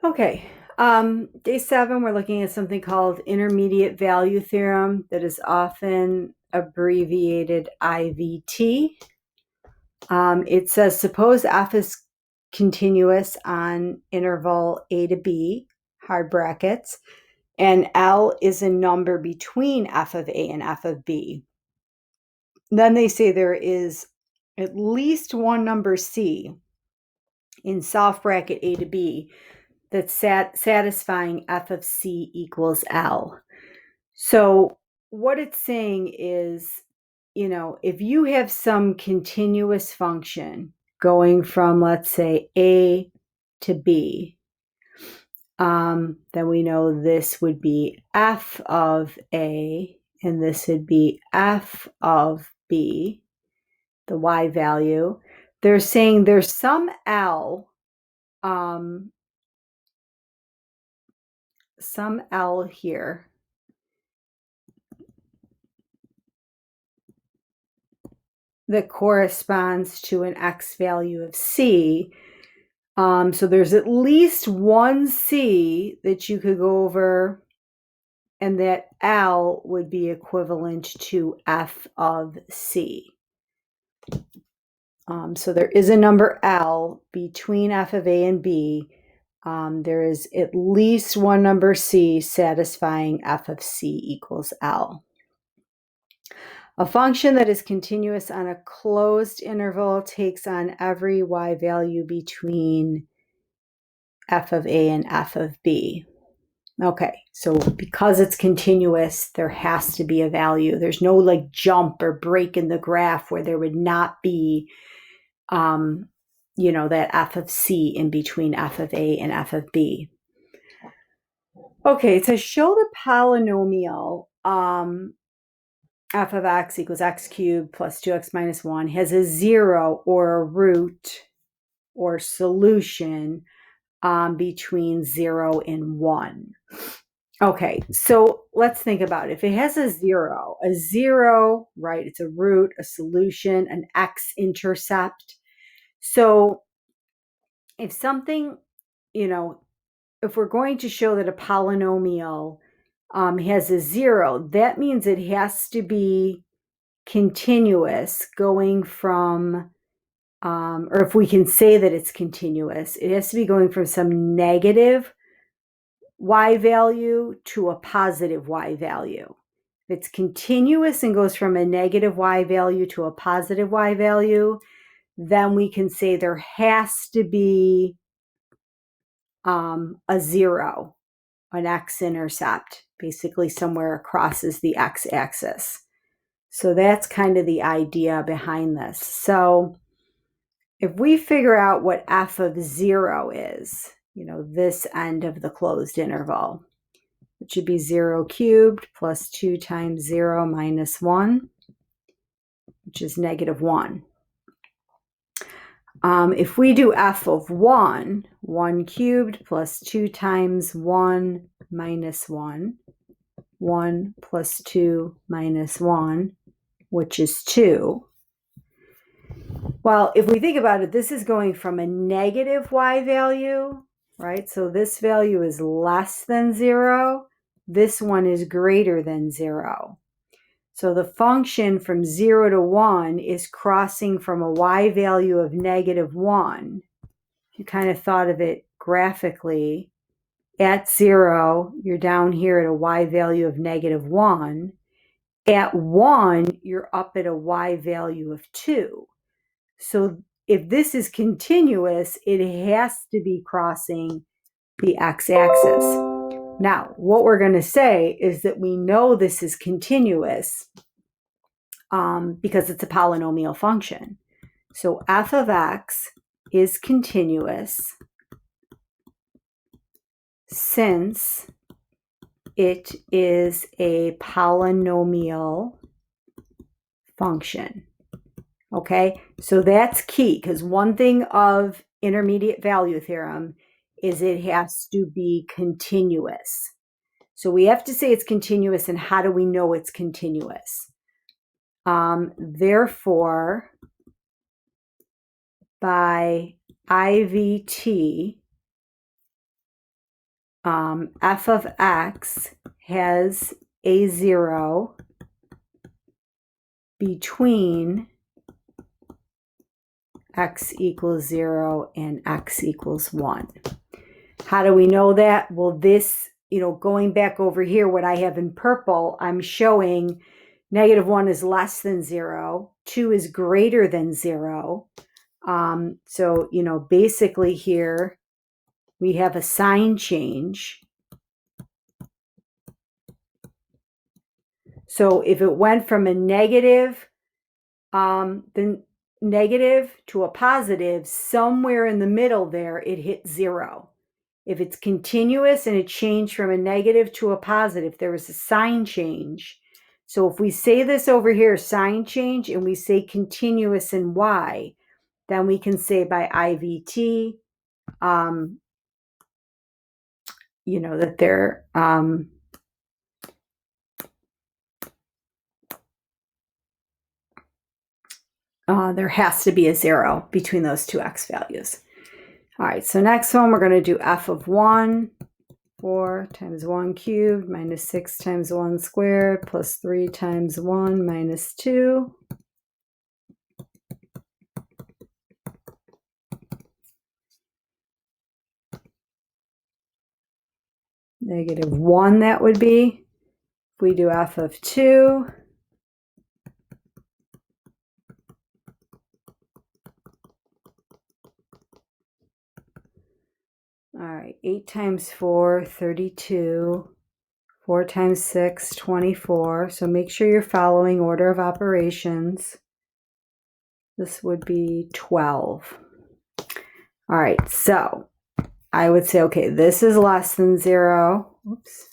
Okay, day 7, we're looking at something called intermediate value theorem that is often abbreviated IVT. It says, suppose f is continuous on interval a to b, hard brackets, and L is a number between f of a and f of b. Then they say there is at least one number c in soft bracket a to b that's satisfying f of c equals L. So what it's saying is, if you have some continuous function going from, let's say, a to b, then we know this would be f of a, and this would be f of b, the y value. They're saying there's some L, here that corresponds to an x value of c. So there's at least one c that you could go over, and that L would be equivalent to f of c. So there is a number L between f of a and b. There is at least one number c satisfying f of c equals L. A function that is continuous on a closed interval takes on every y value between f of a and f of b. Okay, so because it's continuous, there has to be a value. There's no like jump or break in the graph where there would not be, that f of c in between f of a and f of b. Okay, to show the polynomial, f of x equals x cubed plus 2x minus 1 has a 0 or a root or solution between 0 and 1. Okay, so let's think about it. If it has a 0, right, it's a root, a solution, an x-intercept. So if something, if we're going to show that a polynomial has a 0, that means it has to be continuous going from, or if we can say that it's continuous, it has to be going from some negative y value to a positive y value. If it's continuous and goes from a negative y value to a positive y value, then we can say there has to be a 0, an x-intercept, basically somewhere crosses the x-axis. So that's kind of the idea behind this. So if we figure out what f of 0 is, this end of the closed interval, it should be 0 cubed plus 2 times 0 minus 1, which is negative 1. If we do f of 1, 1 cubed plus 2 times 1 minus 1, 1 plus 2 minus 1, which is 2. Well, if we think about it, this is going from a negative y value, right? So this value is less than 0. This one is greater than 0. So the function from 0 to 1 is crossing from a y value of negative 1. If you kind of thought of it graphically, at 0, you're down here at a y value of negative 1. At 1, you're up at a y value of 2. So if this is continuous, it has to be crossing the x-axis. Now, what we're going to say is that we know this is continuous because it's a polynomial function. So f of x is continuous since it is a polynomial function. Okay, so that's key, because one thing of intermediate value theorem is it has to be continuous. So we have to say it's continuous, and how do we know it's continuous? Therefore, by IVT, f of x has a 0 between x equals 0 and x equals 1. How do we know that? Well, this, going back over here, what I have in purple, I'm showing -1 is less than 0, 2 is greater than 0. So, basically here we have a sign change. So if it went from a negative, then negative to a positive, somewhere in the middle there, it hit 0. If it's continuous and it changed from a negative to a positive, there was a sign change. So if we say this over here, sign change, and we say continuous in y, then we can say by IVT, that there has to be a 0 between those two x values. All right, so next one, we're going to do f of 1, 4 times 1 cubed minus 6 times 1 squared plus 3 times 1 minus 2. -1, that would be. If we do f of 2, all right, 8 times 4, 32. 4 times 6, 24. So make sure you're following order of operations. This would be 12. All right, so I would say, okay, this is less than 0. Oops.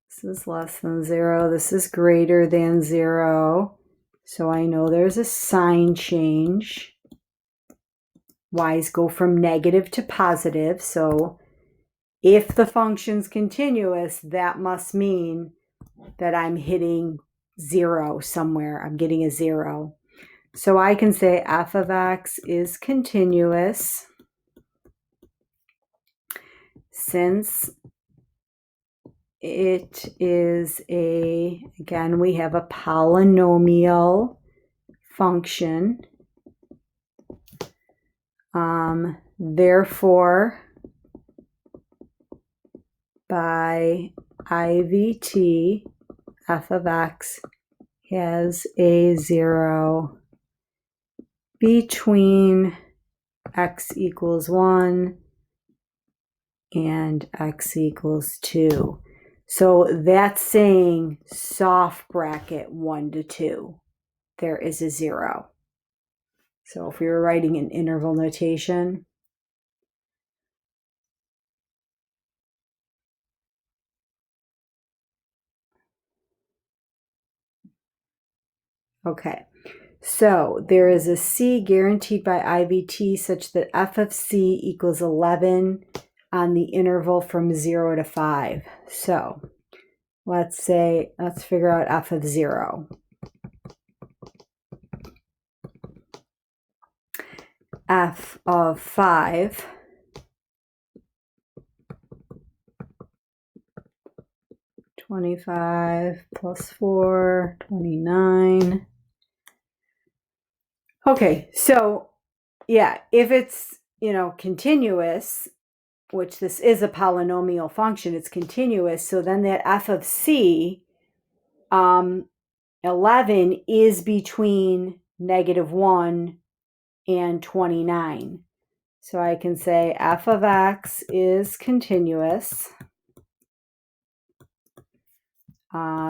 This is less than 0. This is greater than 0. So I know there's a sign change. Y's go from negative to positive. So if the function's continuous, that must mean that I'm hitting 0 somewhere. I'm getting a 0. So I can say f of x is continuous since it is again, we have a polynomial function. Therefore, by IVT, f of x has a 0 between x equals 1 and x equals 2. So that's saying soft bracket 1 to 2. There is a 0. So if we were writing an interval notation, okay. So there is a C guaranteed by IVT such that f of C equals 11 on the interval from 0 to 5. So let's figure out f of 0. F of 5 25 plus 4, 29. Okay, so yeah, if it's, continuous, which this is a polynomial function, it's continuous, so then that f of c, 11 is between -1 and 29. So I can say f of x is continuous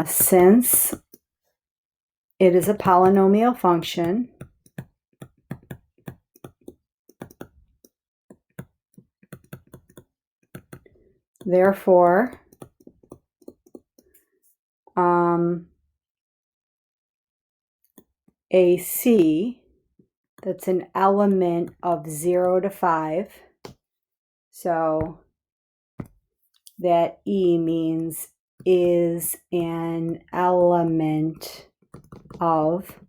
since it is a polynomial function. Therefore, a c that's an element of 0 to 5. So that E means is an element of.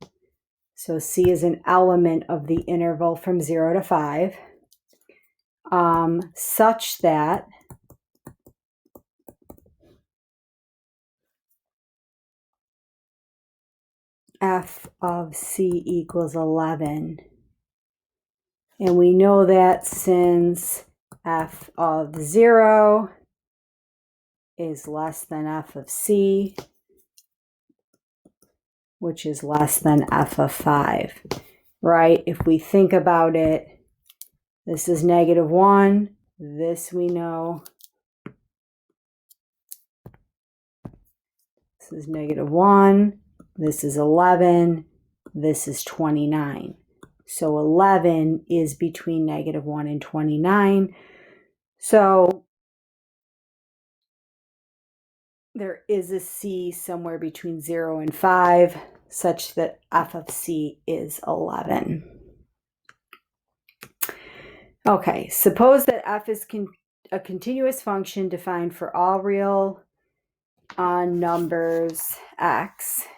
So C is an element of the interval from 0 to 5, such that f of C equals 11. And we know that since f of 0 is less than f of C, which is less than f of 5, right? If we think about it, this is -1, this we know. This is -1, this is 11, this is 29. So 11 is between -1 and 29. So there is a C somewhere between 0 and 5, such that f of C is 11. Okay, suppose that f is a continuous function defined for all real numbers x,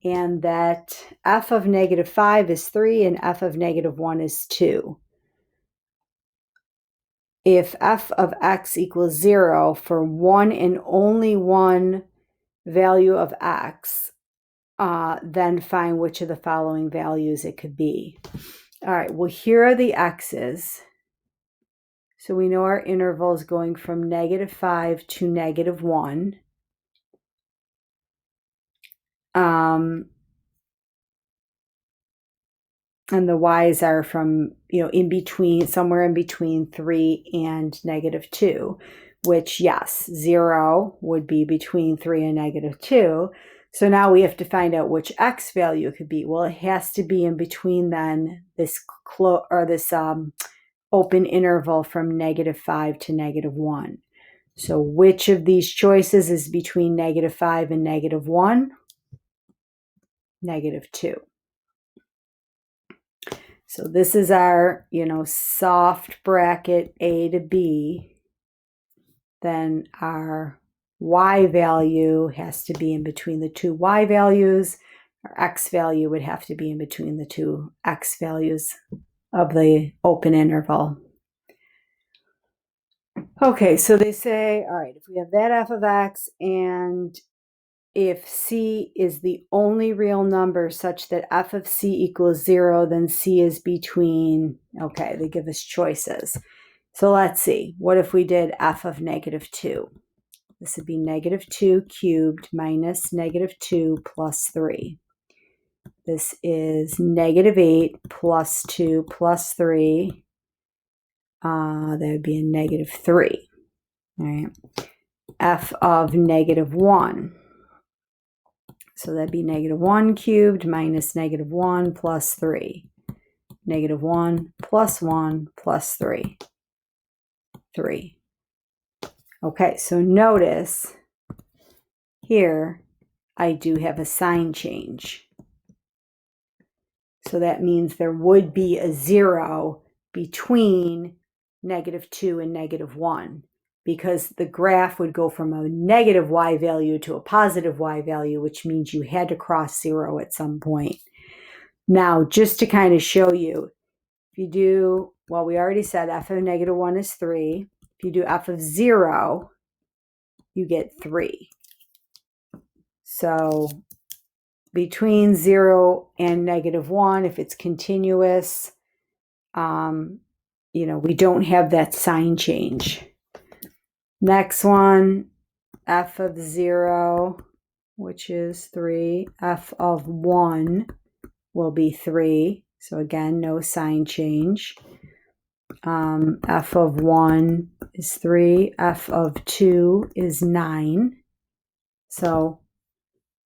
and that f of -5 is 3 and f of -1 is 2. If f of x equals 0 for one and only one value of x, then find which of the following values it could be. All right, well, here are the x's. So we know our interval is going from -5 to -1. And the y's are from, in between, somewhere in between 3 and -2, which, yes, 0 would be between 3 and -2. So now we have to find out which x value it could be. Well, it has to be in between then this open interval from -5 to -1. So which of these choices is between -5 and -1? -2. So this is our, soft bracket A to B. Then our y value has to be in between the two y values. Our x value would have to be in between the two x values of the open interval. Okay, so they say, all right, if we have that f of x, and if C is the only real number such that f of C equals 0, then C is between, okay, they give us choices. So let's see, what if we did f of -2? This would be -2 cubed minus -2 plus 3. This is -8 plus 2 plus 3. That would be a -3. All right. F of -1. So that'd be -1 cubed minus -1 plus 3. -1 plus 1 plus 3. 3. Okay, so notice here I do have a sign change. So that means there would be a 0 between -2 and -1, because the graph would go from a negative y value to a positive y value, which means you had to cross 0 at some point. Now, just to kind of show you, if you do, well, we already said f of -1 is 3. If you do f of 0, you get 3. So between 0 and -1, if it's continuous, we don't have that sign change. Next one, f of 0, which is 3. F of 1 will be 3. So again, no sign change. F of 1 is 3. F of 2 is 9. So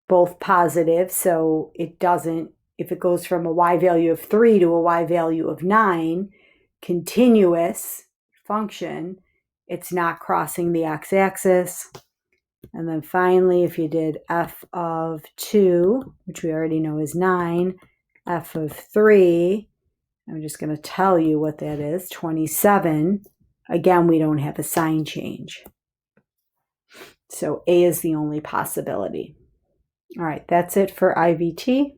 both positive. So it doesn't, if it goes from a y value of 3 to a y value of 9, continuous function, it's not crossing the x-axis. And then finally, if you did f of 2, which we already know is 9, f of 3, I'm just going to tell you what that is, 27. Again, we don't have a sign change. So A is the only possibility. All right, that's it for IVT.